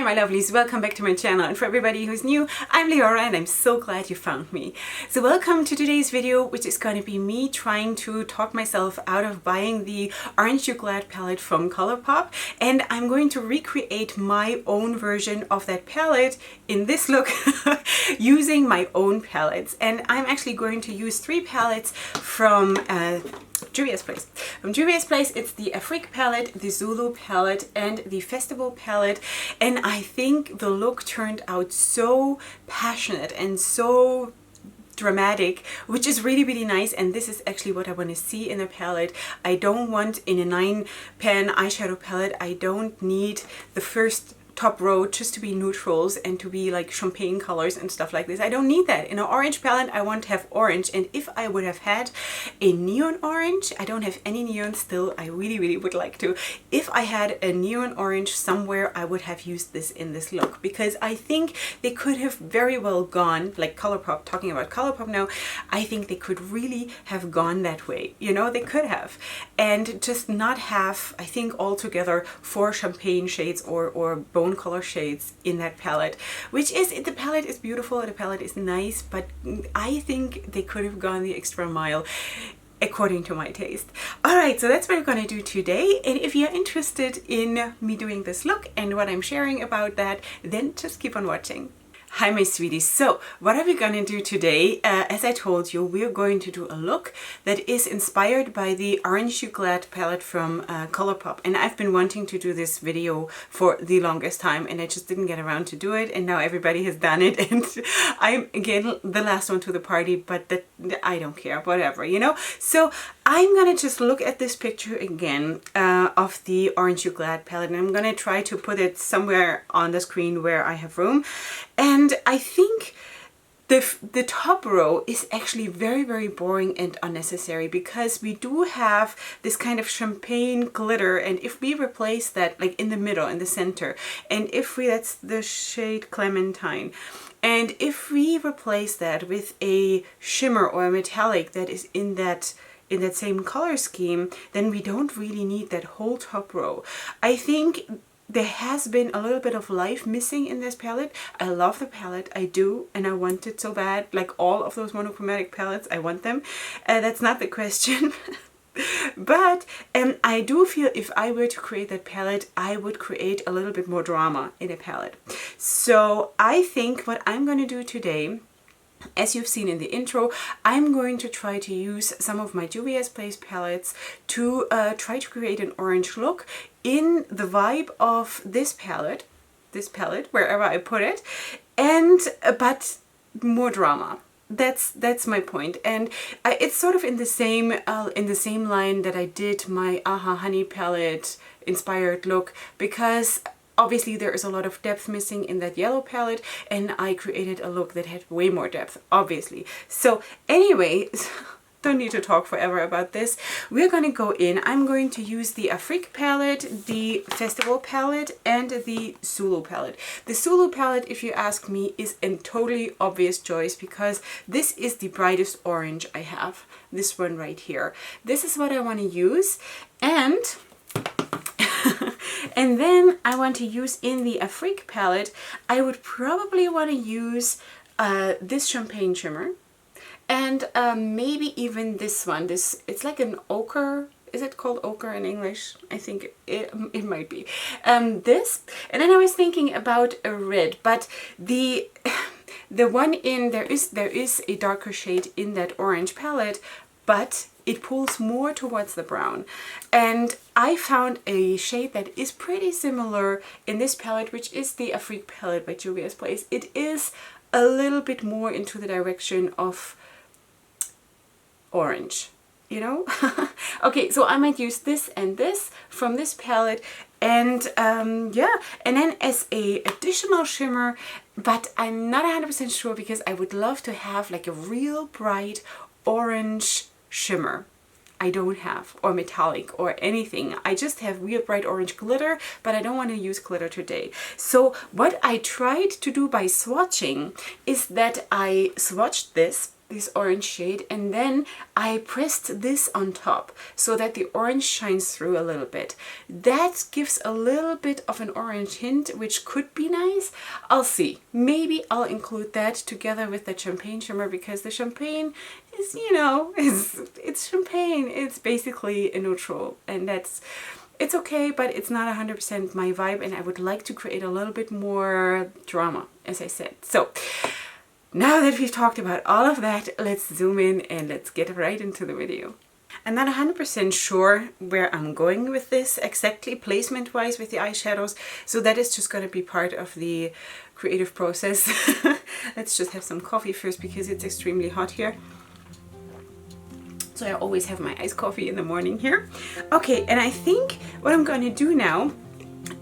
my lovelies, welcome back to my channel, and for everybody who's new, I'm Leorah and I'm so glad you found me. So welcome to today's video, which is going to be me trying to talk myself out of buying the Orange You Glad palette from ColourPop, and I'm going to recreate my own version of that palette in this look using my own palettes. And I'm actually going to use 3 palettes from Juvia's Place. From Juvia's Place, it's the Afrique palette, the Zulu palette, and the Festival palette. And I think the look turned out so passionate and so dramatic, which is really, really nice. And this is actually what I want to see in a palette. I don't want in a 9-pan eyeshadow palette, I don't need the first top row just to be neutrals and to be like champagne colors and stuff like this. I don't need that. In an orange palette, I want to have orange, and if I would have had a neon orange, I don't have any neon still, I really, really would like to. If I had a neon orange somewhere, I would have used this in this look, because I think they could have very well gone, like ColourPop, talking about ColourPop now, I think they could really have gone that way, you know, they could have, and just not have, I think altogether 4 champagne shades or bone color shades in that palette, which is, the palette is beautiful, the palette is nice, but I think they could have gone the extra mile according to my taste. Alright, so that's what we're going to do today, and if you're interested in me doing this look and what I'm sharing about that, then just keep on watching. Hi my sweeties. So what are we gonna do today? As I told you, we're going to do a look that is inspired by the Orange You Glad palette from ColourPop, and I've been wanting to do this video for the longest time and I just didn't get around to do it, and now everybody has done it and I'm again the last one to the party, but that I don't care, whatever, you know. So I'm gonna just look at this picture again of the Orange You Glad palette, and I'm gonna try to put it somewhere on the screen where I have room. And I think the top row is actually very, very boring and unnecessary, because we do have this kind of champagne glitter, and if we replace that like in the middle, in the center, and if we, that's the shade Clementine, and if we replace that with a shimmer or a metallic that is in that same color scheme, then we don't really need that whole top row. I think there has been a little bit of life missing in this palette. I love the palette, I do, and I want it so bad. Like all of those monochromatic palettes, I want them. That's not the question. But I do feel if I were to create that palette, I would create a little bit more drama in a palette. So I think what I'm going to do today, as you've seen in the intro, I'm going to try to use some of my Juvia's Place palettes to try to create an orange look in the vibe of this palette, wherever I put it, and but more drama. That's my point, and it's sort of in the same line that I did my Aha Honey palette inspired look, because obviously there is a lot of depth missing in that yellow palette, and I created a look that had way more depth, obviously. So anyway, don't need to talk forever about this. We're gonna go in. I'm going to use the Afrique palette, the Festival palette, and the Zulu palette. The Zulu palette, if you ask me, is a totally obvious choice, because this is the brightest orange I have. This one right here. This is what I want to use, and and then I want to use in the Afrique palette, I would probably want to use this champagne shimmer, and maybe even this one. It's like an ochre. Is it called ochre in English? I think it might be. This, and then I was thinking about a red, but the one in there is a darker shade in that orange palette, but it pulls more towards the brown. And I found a shade that is pretty similar in this palette, which is the Afrique palette by Juvia's Place. It is a little bit more into the direction of orange, you know? Okay, so I might use this and this from this palette, and yeah, and then as a additional shimmer, but I'm not 100% sure, because I would love to have like a real bright orange shimmer. I don't have, or metallic or anything. I just have real bright orange glitter, but I don't want to use glitter today. So what I tried to do by swatching is that I swatched this this orange shade, and then I pressed this on top so that the orange shines through a little bit. That gives a little bit of an orange hint, which could be nice. I'll see. Maybe I'll include that together with the champagne shimmer, because the champagne is, you know, it's champagne. It's basically a neutral, and it's okay, but it's not 100% my vibe, and I would like to create a little bit more drama, as I said. So now that we've talked about all of that, let's zoom in and let's get right into the video. I'm not 100% sure where I'm going with this exactly placement wise with the eyeshadows, so that is just going to be part of the creative process. Let's just have some coffee first because it's extremely hot here. So I always have my iced coffee in the morning here. Okay, and I think what I'm going to do now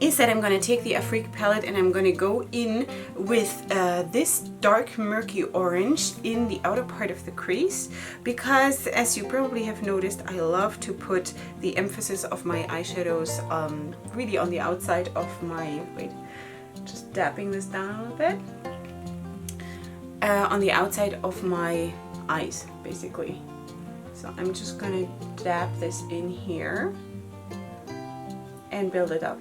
is that I'm going to take the Afrique palette and I'm going to go in with this dark murky orange in the outer part of the crease, because as you probably have noticed, I love to put the emphasis of my eyeshadows really on the outside of my, wait, just dabbing this down a little bit, on the outside of my eyes basically. So I'm just going to dab this in here and build it up.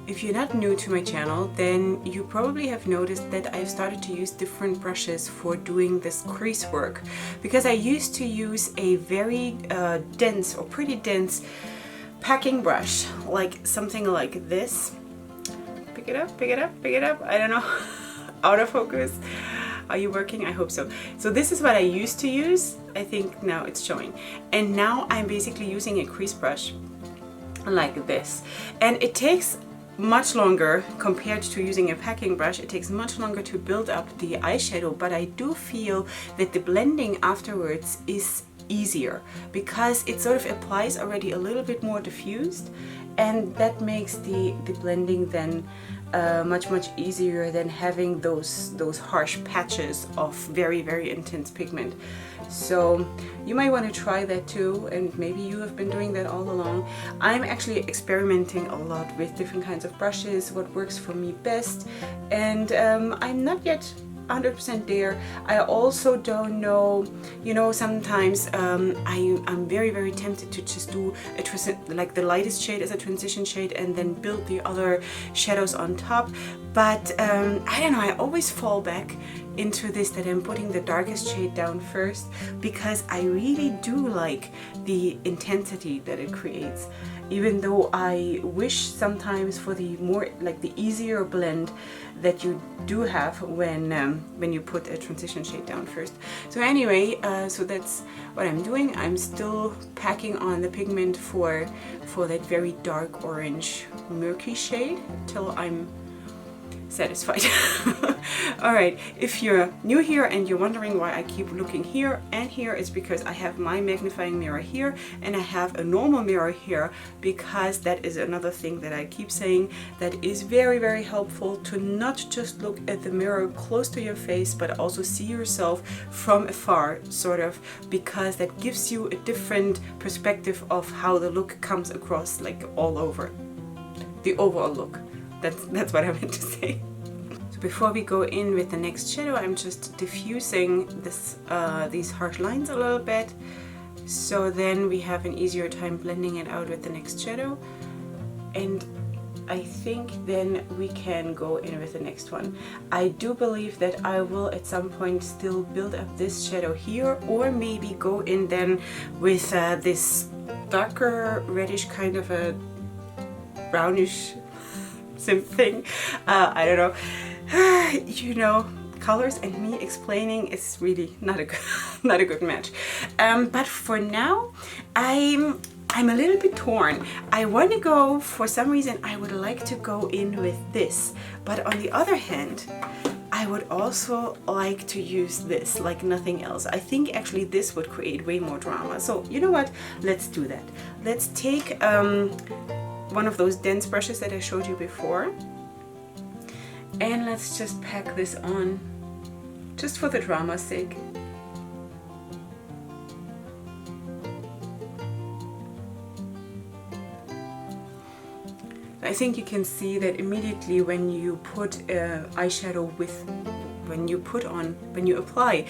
If you're not new to my channel, then you probably have noticed that I've started to use different brushes for doing this crease work, because I used to use a very dense or pretty dense packing brush, like something like this. Pick it up, pick it up, pick it up. I don't know. Out of focus. Are you working? I hope so. So this is what I used to use. I think now it's showing. And now I'm basically using a crease brush like this. And it takes much longer compared to using a packing brush. It takes much longer to build up the eyeshadow, but I do feel that the blending afterwards is easier because it sort of applies already a little bit more diffused, and that makes the blending then much easier than having those harsh patches of very intense pigment. So you might want to try that too, and maybe you have been doing that all along. I'm actually experimenting a lot with different kinds of brushes, what works for me best, and I'm not yet 100% there. I also don't know, you know, sometimes I'm very tempted to just do like the lightest shade as a transition shade and then build the other shadows on top, but I don't know, I always fall back into this, that I'm putting the darkest shade down first, because I really do like the intensity that it creates, even though I wish sometimes for the more, like the easier blend that you do have when you put a transition shade down first. So anyway, so that's what I'm doing. I'm still packing on the pigment for that very dark orange murky shade till I'm satisfied. All right, if you're new here and you're wondering why I keep looking here and here, it's because I have my magnifying mirror here and I have a normal mirror here, because that is another thing that I keep saying that is very helpful, to not just look at the mirror close to your face but also see yourself from afar, sort of, because that gives you a different perspective of how the look comes across, like all over, the overall look. That's what I meant to say. So before we go in with the next shadow, I'm just diffusing these harsh lines a little bit, so then we have an easier time blending it out with the next shadow. And I think then we can go in with the next one. I do believe that I will at some point still build up this shadow here, or maybe go in then with this darker reddish kind of a brownish thing. I don't know. You know, colors and me explaining is really not a good match. But for now, I'm a little bit torn. I want to go, for some reason, I would like to go in with this, but on the other hand, I would also like to use this like nothing else. I think actually this would create way more drama. So you know what? Let's do that. Let's take one of those dense brushes that I showed you before, and let's just pack this on just for the drama's sake. I think you can see that immediately when you put eyeshadow with, when you apply,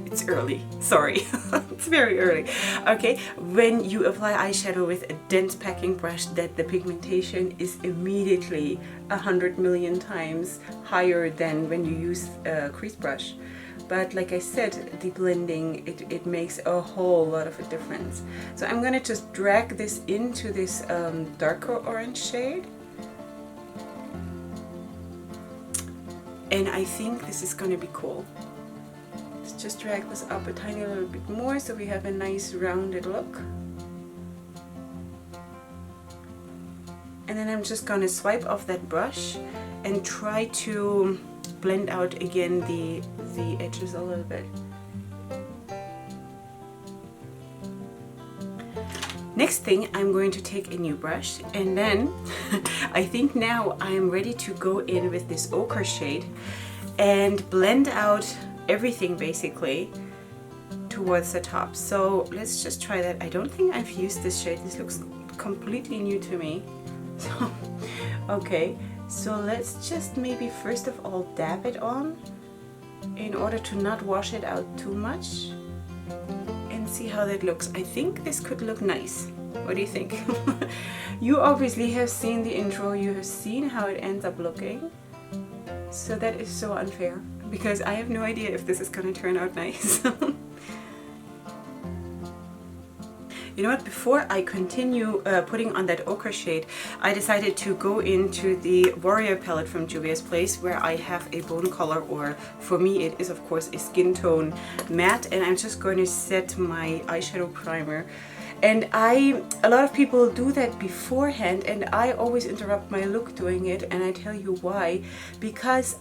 it's early, sorry, it's very early. Okay, when you apply eyeshadow with a dense packing brush, that the pigmentation is immediately 100 million times higher than when you use a crease brush. But like I said, the blending, it makes a whole lot of a difference. So I'm gonna just drag this into this darker orange shade. And I think this is gonna be cool. Let's just drag this up a tiny little bit more so we have a nice rounded look. And then I'm just gonna swipe off that brush and try to blend out again the edges a little bit. Next thing, I'm going to take a new brush, and then I think now I'm ready to go in with this ochre shade and blend out everything basically towards the top. So let's just try that. I don't think I've used this shade. This looks completely new to me. So, okay. So let's just maybe first of all dab it on in order to not wash it out too much and see how that looks. I think this could look nice. What do you think? You obviously have seen the intro, you have seen how it ends up looking. So that is so unfair because I have no idea if this is going to turn out nice. You know what, before I continue putting on that ochre shade, I decided to go into the Warrior palette from Juvia's Place, where I have a bone color, or for me it is of course a skin tone matte, and I'm just going to set my eyeshadow primer. And a lot of people do that beforehand, and I always interrupt my look doing it, and I tell you why. Because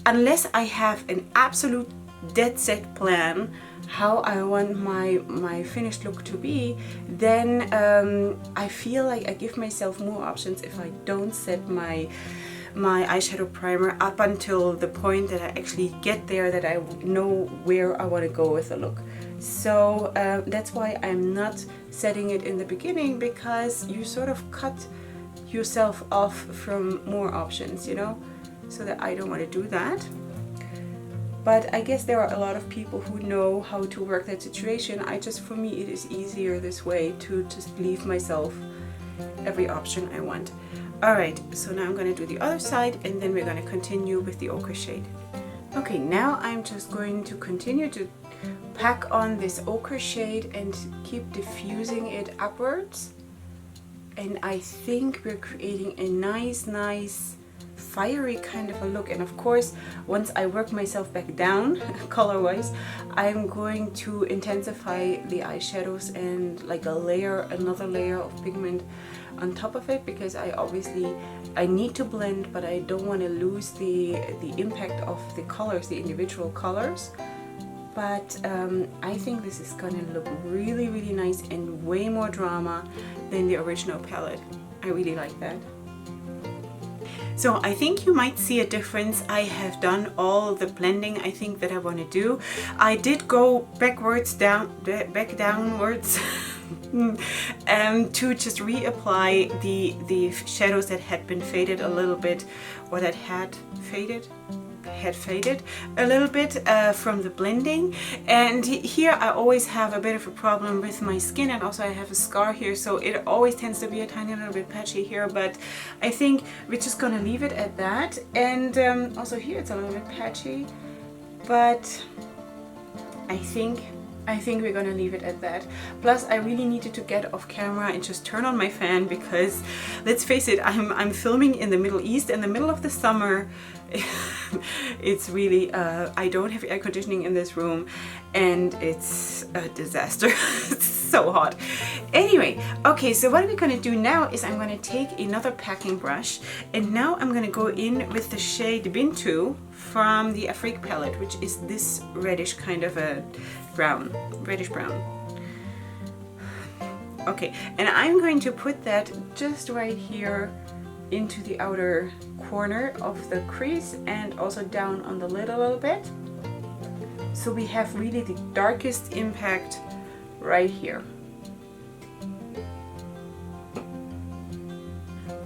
unless I have an absolute dead set plan how I want my finished look to be, then I feel like I give myself more options if I don't set my eyeshadow primer up until the point that I actually get there, that I know where I want to go with the look. So that's why I'm not setting it in the beginning, because you sort of cut yourself off from more options, you know, so that I don't want to do that. But I guess there are a lot of people who know how to work that situation. For me, it is easier this way to just leave myself every option I want. Alright, so now I'm going to do the other side, and then we're going to continue with the ochre shade. Okay, now I'm just going to continue to pack on this ochre shade and keep diffusing it upwards. And I think we're creating a nice fiery kind of a look. And of course, once I work myself back down color wise, I'm going to intensify the eyeshadows and like another layer of pigment on top of it, because I need to blend, but I don't want to lose the impact of the colors, the individual colors. But I think this is gonna look really nice and way more drama than the original palette. I really like that. So I think you might see a difference. I have done all the blending I think that I want to do. I did go back downwards to just reapply the shadows that had been faded a little bit, or that had faded a little bit from the blending. And here I always have a bit of a problem with my skin, and also I have a scar here, so it always tends to be a tiny little bit patchy here, but I think we're just gonna leave it at that. And also here it's a little bit patchy, but I think we're gonna leave it at that. Plus I really needed to get off camera and just turn on my fan, because let's face it, I'm filming in the Middle East in the middle of the summer. It's really I don't have air conditioning in this room, and it's a disaster. It's so hot. Anyway, okay, so what we're gonna do now is I'm gonna take another packing brush, and now I'm gonna go in with the shade Bintu from the Afrique palette, which is this reddish kind of a reddish brown. Okay, and I'm going to put that just right here into the outer corner of the crease, and also down on the lid a little bit. So we have really the darkest impact right here.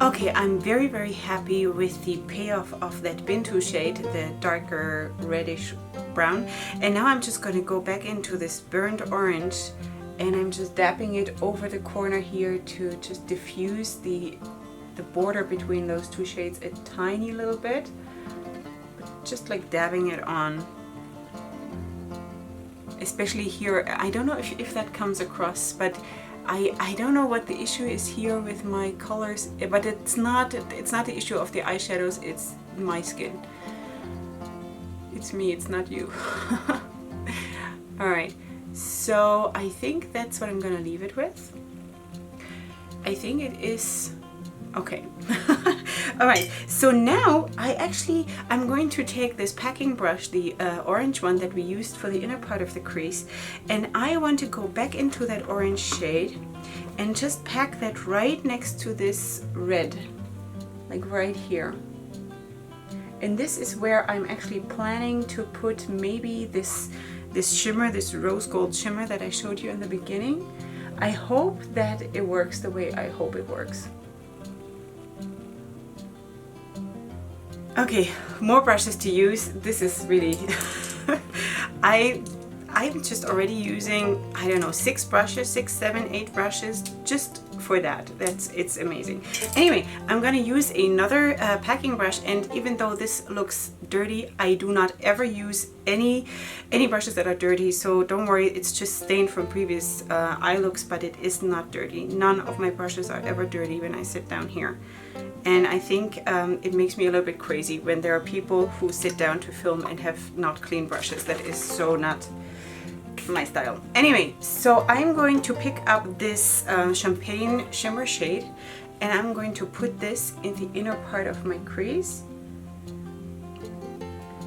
Okay, I'm very happy with the payoff of that Bintu shade, the darker reddish brown. And now I'm just going to go back into this burnt orange, and I'm just dabbing it over the corner here to just diffuse the border between those two shades a tiny little bit. Just like dabbing it on. Especially here, I don't know if that comes across, but I don't know what the issue is here with my colors, but it's not the issue of the eyeshadows, it's my skin. It's me, it's not you. Alright, so I think that's what I'm gonna leave it with. I think it is okay. Alright, so now I'm going to take this packing brush, the orange one that we used for the inner part of the crease, and I want to go back into that orange shade and just pack that right next to this red, like right here. And this is where I'm actually planning to put maybe this shimmer, this rose gold shimmer that I showed you in the beginning. I hope that it works the way I hope it works. Okay, more brushes to use. This is really I'm just already using, I don't know, 6 brushes, 6, 7, 8 brushes just for that. It's amazing. Anyway, I'm gonna use another packing brush, and even though this looks dirty, I do not ever use any brushes that are dirty, so don't worry, it's just stained from previous eye looks, but it is not dirty. None of my brushes are ever dirty when I sit down here. And I think it makes me a little bit crazy when there are people who sit down to film and have not clean brushes. That is so not my style. Anyway, so I'm going to pick up this champagne shimmer shade, and I'm going to put this in the inner part of my crease.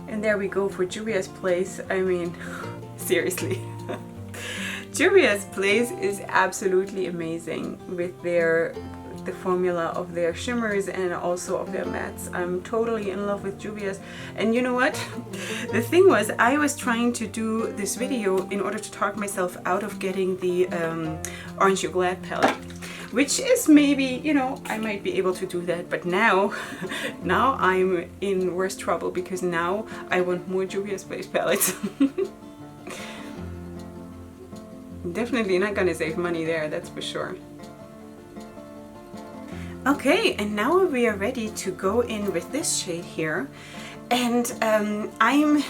And there we go for Juvia's Place. I mean, seriously. Juvia's Place is absolutely amazing with the formula of their shimmers and also of their mattes. I'm totally in love with Juvia's. And you know what? The thing was, I was trying to do this video in order to talk myself out of getting the Orange You Glad palette, which is maybe, you know, I might be able to do that, but now I'm in worse trouble because now I want more Juvia's Place palettes. Definitely not gonna save money there, that's for sure. Okay, and now we are ready to go in with this shade here, and I'm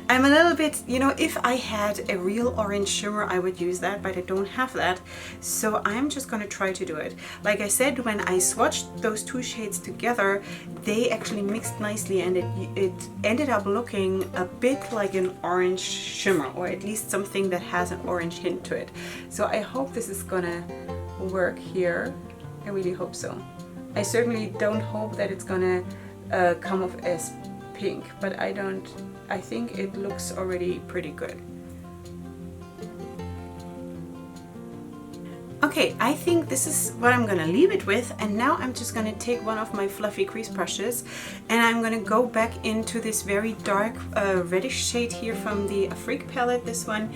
a little bit, you know, if I had a real orange shimmer I would use that, but I don't have that, so I'm just gonna try to do it. Like I said, when I swatched those two shades together, they actually mixed nicely, and it ended up looking a bit like an orange shimmer, or at least something that has an orange hint to it. So I hope this is gonna work here. I really hope so. I certainly don't hope that it's gonna come off as pink, but I think it looks already pretty good. Okay, I think this is what I'm gonna leave it with, and now I'm just gonna take one of my fluffy crease brushes, and I'm gonna go back into this very dark reddish shade here from the Afrique palette, this one,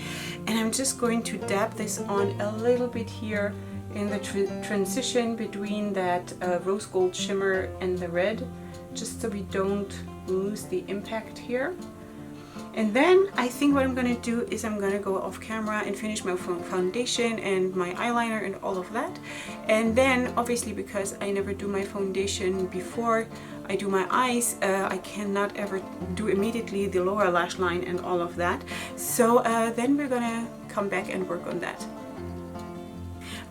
and I'm just going to dab this on a little bit here in the transition between that rose gold shimmer and the red, just so we don't lose the impact here. And then I think what I'm gonna do is I'm gonna go off camera and finish my foundation and my eyeliner and all of that. And then obviously, because I never do my foundation before I do my eyes, I cannot ever do immediately the lower lash line and all of that. So then we're gonna come back and work on that.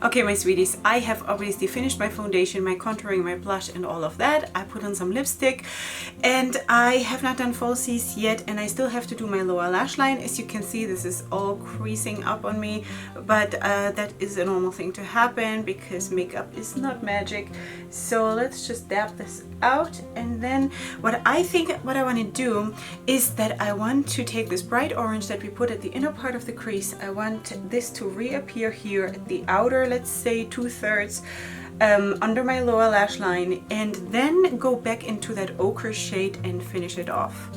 Okay, my sweeties, I have obviously finished my foundation, my contouring, my blush and all of that. I put on some lipstick, and I have not done falsies yet, and I still have to do my lower lash line. As you can see, this is all creasing up on me, but that is a normal thing to happen because makeup is not magic. So let's just dab this out, and then what I want to do is that I want to take this bright orange that we put at the inner part of the crease. I want this to reappear here at the outer, let's say 2/3 under my lower lash line, and then go back into that ochre shade and finish it off.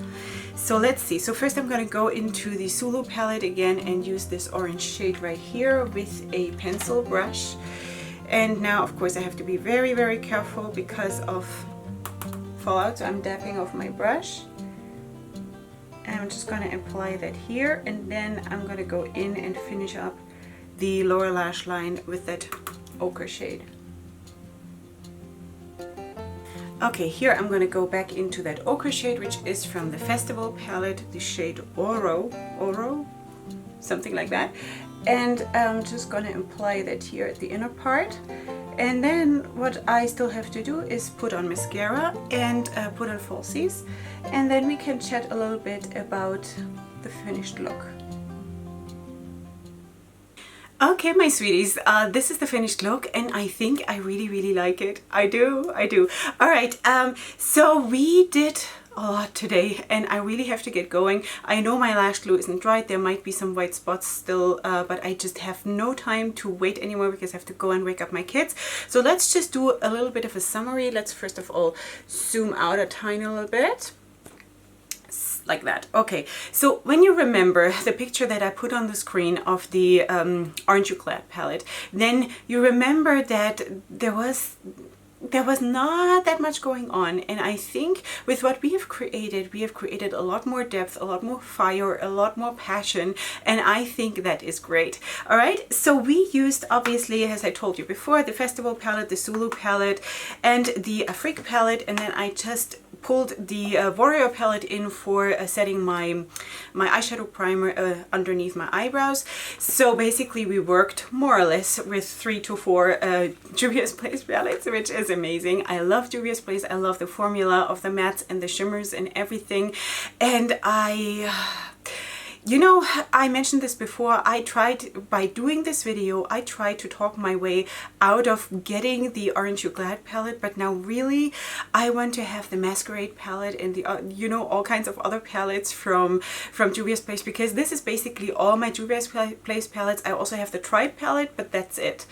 So let's see. So first I'm going to go into the Zulu palette again and use this orange shade right here with a pencil brush. And now of course I have to be very, very careful because of fallout, so I'm dapping off my brush. And I'm just going to apply that here, and then I'm going to go in and finish up the lower lash line with that ochre shade. Okay, here I'm going to go back into that ochre shade, which is from the Festival palette, the shade Oro, something like that. And I'm just going to apply that here at the inner part. And then what I still have to do is put on mascara and put on falsies, and then we can chat a little bit about the finished look. Okay, my sweeties, this is the finished look, and I think I really, really like it. I do. All right, so we did a lot today, and I really have to get going. I know my lash glue isn't dried. There might be some white spots still, but I just have no time to wait anymore because I have to go and wake up my kids. So let's just do a little bit of a summary. Let's first of all zoom out a tiny little bit. Like that. Okay, so when you remember the picture that I put on the screen of the Aren't You Glad palette, then you remember that there was not that much going on, and I think with what we have created a lot more depth, a lot more fire, a lot more passion, and I think that is great. All right, so we used, obviously, as I told you before, the Festival palette, the Zulu palette, and the Afrique palette, and then I just pulled the Warrior palette in for setting my eyeshadow primer underneath my eyebrows. So basically we worked more or less with 3 to 4 Juvia's Place palettes, which is amazing. I love Juvia's Place. I love the formula of the mattes and the shimmers and everything. And you know, I mentioned this before, by doing this video, I tried to talk my way out of getting the Aren't You Glad palette, but now really I want to have the Masquerade palette and the, you know, all kinds of other palettes from Juvia's Place, because this is basically all my Juvia's Place palettes. I also have the Tribe palette, but that's it.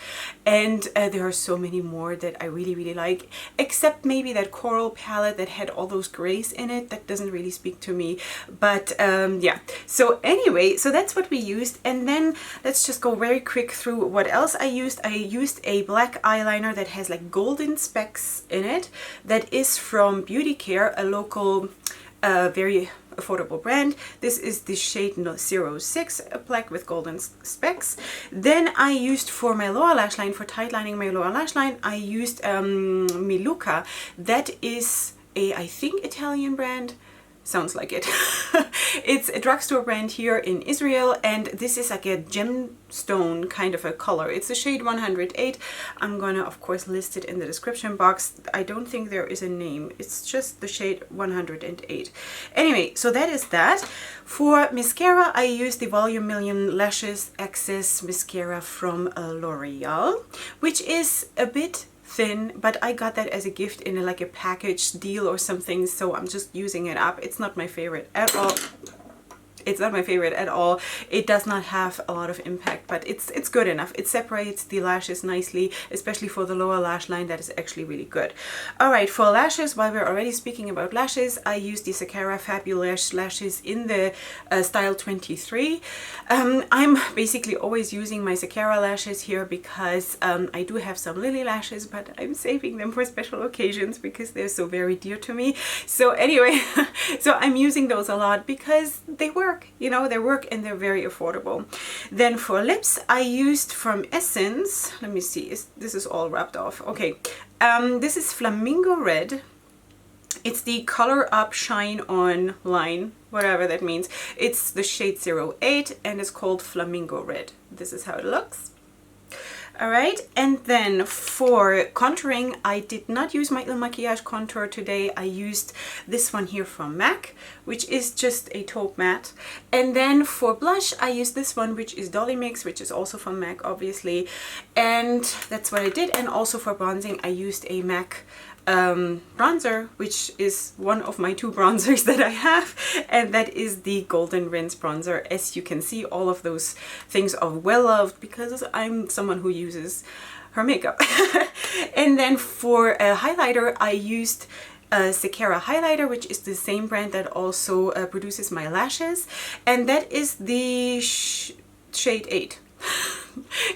And there are so many more that I really, really like, except maybe that Coral palette that had all those grays in it. That doesn't really speak to me, but yeah. So anyway, so that's what we used, and then let's just go very quick through what else I used. I used a black eyeliner that has like golden specks in it, that is from Beauty Care, a local very affordable brand. This is the shade 06, black with golden specks. Then I used for my lower lash line, for tightlining my lower lash line, I used Miluka. That is a, I think, Italian brand. Sounds like it. It's a drugstore brand here in Israel, and this is like a gemstone kind of a color. It's the shade 108. I'm gonna of course list it in the description box. I don't think there is a name. It's just the shade 108. Anyway, so that is that. For mascara, I used the Volume Million Lashes Access mascara from L'Oreal, which is a bit thin, but I got that as a gift in like a package deal or something, so I'm just using it up. It's not my favorite at all. It's not my favorite at all. It does not have a lot of impact, but it's good enough. It separates the lashes nicely, especially for the lower lash line. That is actually really good. All right, for lashes, while we're already speaking about lashes, I used the Sakara Fabulous lashes in the style 23. I'm basically always using my Sakara lashes here because I do have some Lily lashes, but I'm saving them for special occasions because they're so very dear to me. So anyway, so I'm using those a lot because they work. You know, they work and they're very affordable. Then for lips, I used from Essence, let me see, this is all wrapped off. Okay, this is Flamingo Red. It's the ColourPop Shine On line, whatever that means. It's the shade 08 and it's called Flamingo Red. This is how it looks. Alright, and then for contouring, I did not use my Il Maquillage contour today. I used this one here from MAC, which is just a taupe matte. And then for blush, I used this one, which is Dolly Mix, which is also from MAC, obviously. And that's what I did. And also for bronzing, I used a MAC bronzer, which is one of my 2 bronzers that I have, and that is the Golden Rinse bronzer. As you can see, all of those things are well loved because I'm someone who uses her makeup. And then for a highlighter, I used Sakara highlighter, which is the same brand that also produces my lashes, and that is the shade 8.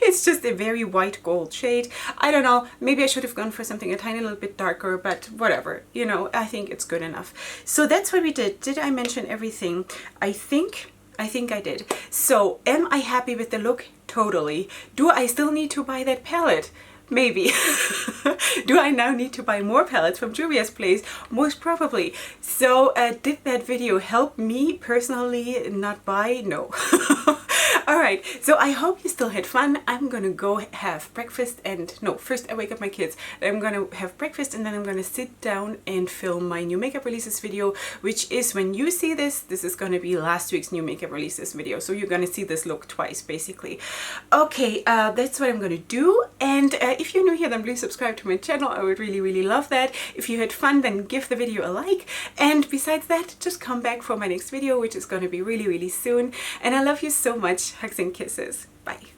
It's just a very white gold shade. I don't know, maybe I should have gone for something a tiny little bit darker, but whatever, you know, I think it's good enough. So that's what we did. Did I mention everything? I think I did. So am I happy with the look? Totally. Do I still need to buy that palette? Maybe. Do I now need to buy more palettes from Juvia's Place? Most probably. So did that video help me personally not buy? No. Alright, so I hope you still had fun. I'm gonna go have breakfast and no, first I wake up my kids. I'm gonna have breakfast and then I'm gonna sit down and film my new makeup releases video, which is when you see this, this is gonna be last week's new makeup releases video. So you're gonna see this look twice basically. Okay, that's what I'm gonna do. And if you're new here, then please subscribe to my channel. I would really love that. If you had fun, then give the video a like. And besides that, just come back for my next video, which is gonna be really soon. And I love you so much. Hugs and kisses. Bye.